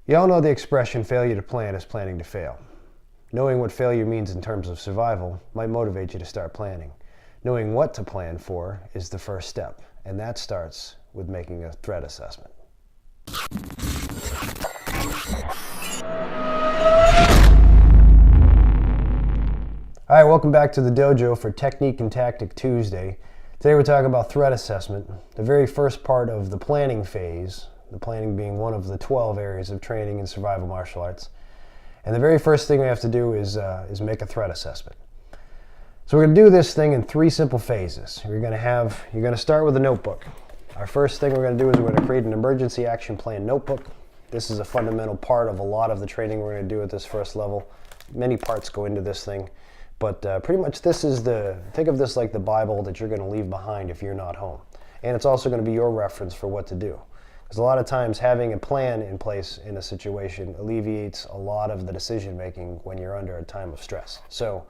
You all know the expression, failure to plan is planning to fail. Knowing what failure means in terms of survival might motivate you to start planning. Knowing what to plan for is the first step, and that starts with making a threat assessment. All right, welcome back to the dojo for Technique and Tactic Tuesday. Today we're talking about threat assessment, the very first part of the planning phase, the planning being one of the 12 areas of training in survival martial arts. And the very first thing we have to do is make a threat assessment. So we're going to do this thing in 3 simple phases. You're going to start with a notebook. Our first thing we're going to do is we're going to create an emergency action plan notebook. This is a fundamental part of a lot of the training we're going to do at this first level. Many parts go into this thing, but pretty much think of this like the Bible that you're going to leave behind if you're not home. And it's also going to be your reference for what to do. Because a lot of times having a plan in place in a situation alleviates a lot of the decision making when you're under a time of stress. So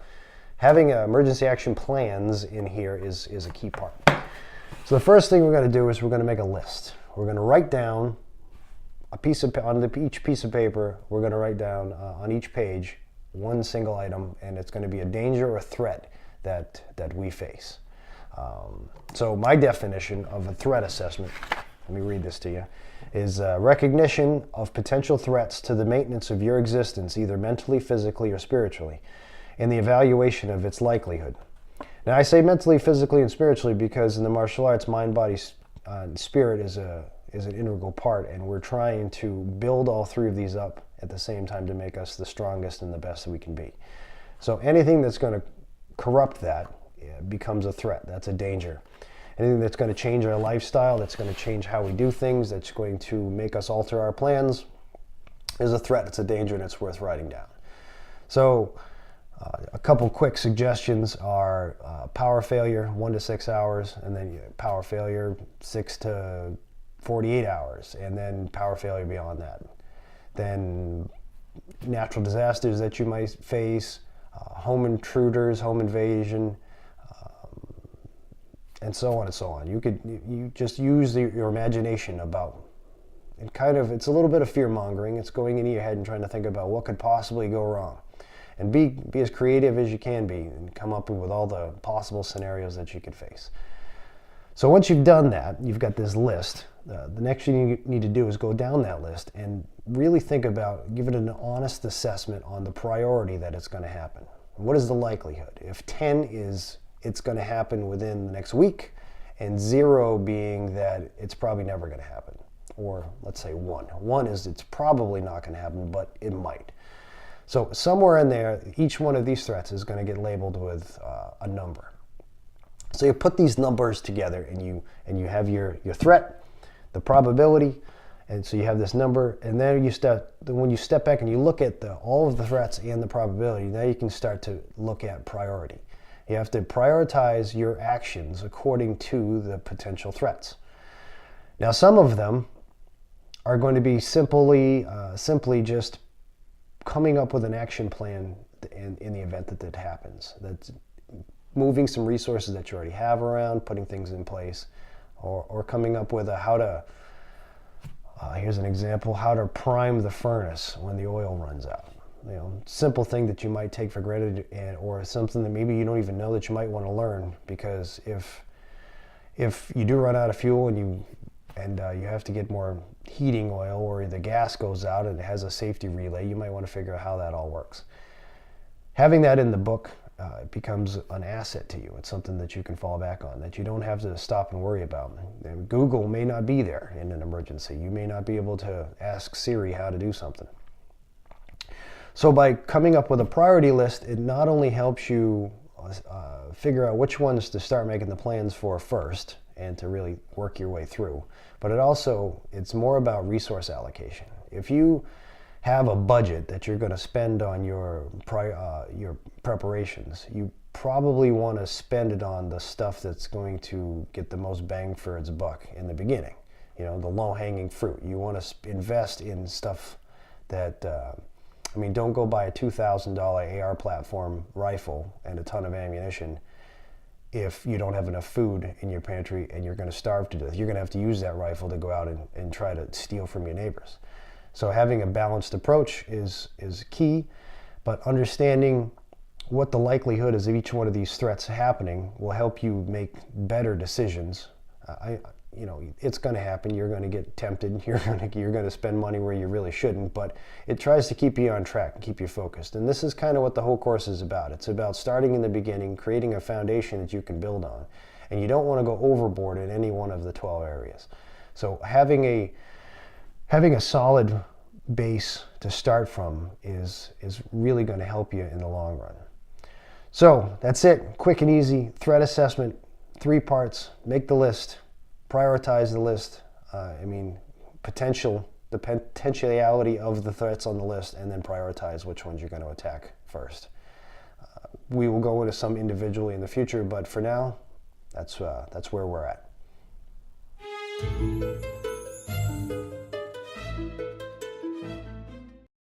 having emergency action plans in here is a key part. So the first thing we're going to do is we're going to make a list. We're going to write down on each piece of paper, we're going to write down on each page one single item, and it's going to be a danger or threat that we face. So my definition of a threat assessment, let me read this to you, is recognition of potential threats to the maintenance of your existence, either mentally, physically, or spiritually, and the evaluation of its likelihood. Now I say mentally, physically, and spiritually because in the martial arts, mind, body, spirit is an integral part, and we're trying to build all 3 of these up at the same time to make us the strongest and the best that we can be. So anything that's going to corrupt that becomes a threat. That's a danger. Anything that's going to change our lifestyle, that's going to change how we do things, that's going to make us alter our plans, is a threat. It's a danger, and it's worth writing down. So a couple quick suggestions are power failure, 1 to 6 hours, and then power failure, 6 to 48 hours, and then power failure beyond that. Then natural disasters that you might face, home intruders, home invasion, and so on and so on. You just use your imagination about, and it's a little bit of fear mongering. It's going into your head and trying to think about what could possibly go wrong, and be as creative as you can be, and come up with all the possible scenarios that you could face. So once you've done that, you've got this list. The next thing you need to do is go down that list and really think about, give it an honest assessment on the priority that it's going to happen. What is the likelihood? If 10 is it's going to happen within the next week, and 0 being that it's probably never going to happen, or let's say 1. 1 is it's probably not going to happen, but it might. So somewhere in there, each one of these threats is going to get labeled with a number. So you put these numbers together, and you have your threat, the probability, and so you have this number, and then when you step back and you look at all of the threats and the probability, now you can start to look at priority. You have to prioritize your actions according to the potential threats. Now, some of them are going to be simply just coming up with an action plan in the event that happens. That's moving some resources that you already have around, putting things in place, or coming up with here's an example, how to prime the furnace when the oil runs out. Simple thing that you might take for granted, or something that maybe you don't even know that you might want to learn, because if you do run out of fuel and you have to get more heating oil, or the gas goes out and it has a safety relay, you might want to figure out how that all works. Having that in the book it becomes an asset to you. It's something that you can fall back on, that you don't have to stop and worry about. Google may not be there in an emergency. You may not be able to ask Siri how to do something. So by coming up with a priority list, it not only helps you figure out which ones to start making the plans for first and to really work your way through, but it's more about resource allocation. If you have a budget that you're going to spend on your preparations, you probably want to spend it on the stuff that's going to get the most bang for its buck in the beginning. The low-hanging fruit. You want to invest in stuff that don't go buy a $2,000 AR platform rifle and a ton of ammunition if you don't have enough food in your pantry and you're going to starve to death. You're going to have to use that rifle to go out and try to steal from your neighbors. So having a balanced approach is key, but understanding what the likelihood is of each one of these threats happening will help you make better decisions. It's going to happen. You're going to get tempted. You're going to spend money where you really shouldn't, but it tries to keep you on track and keep you focused. And this is kind of what the whole course is about. It's about starting in the beginning, creating a foundation that you can build on. And you don't want to go overboard in any one of the 12 areas. So having a solid base to start from is really going to help you in the long run. So that's it. Quick and easy threat assessment, 3 parts. Make the list, prioritize the list. The potentiality of the threats on the list, and then prioritize which ones you're going to attack first. We will go into some individually in the future, but for now, that's where we're at.